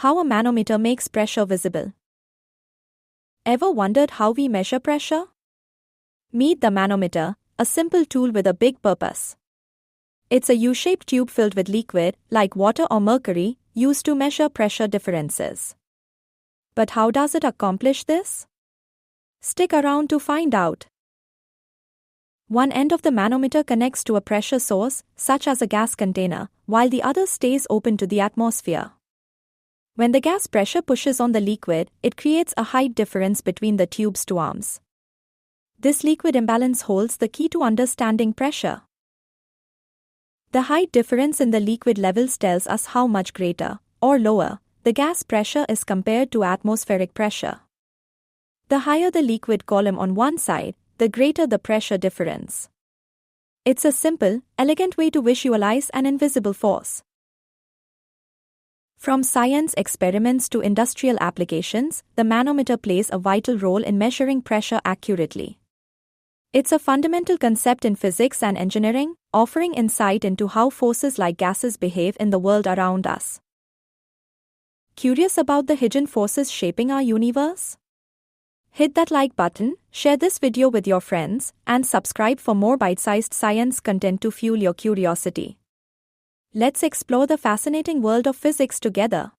How a manometer makes pressure visible. Ever wondered how we measure pressure? Meet the manometer, a simple tool with a big purpose. It's a U-shaped tube filled with liquid, like water or mercury, used to measure pressure differences. But how does it accomplish this? Stick around to find out. One end of the manometer connects to a pressure source, such as a gas container, while the other stays open to the atmosphere. When the gas pressure pushes on the liquid, it creates a height difference between the tube's two arms. This liquid imbalance holds the key to understanding pressure. The height difference in the liquid levels tells us how much greater, or lower, the gas pressure is compared to atmospheric pressure. The higher the liquid column on one side, the greater the pressure difference. It's a simple, elegant way to visualize an invisible force. From science experiments to industrial applications, the manometer plays a vital role in measuring pressure accurately. It's a fundamental concept in physics and engineering, offering insight into how forces like gases behave in the world around us. Curious about the hidden forces shaping our universe? Hit that like button, share this video with your friends, and subscribe for more bite-sized science content to fuel your curiosity. Let's explore the fascinating world of physics together.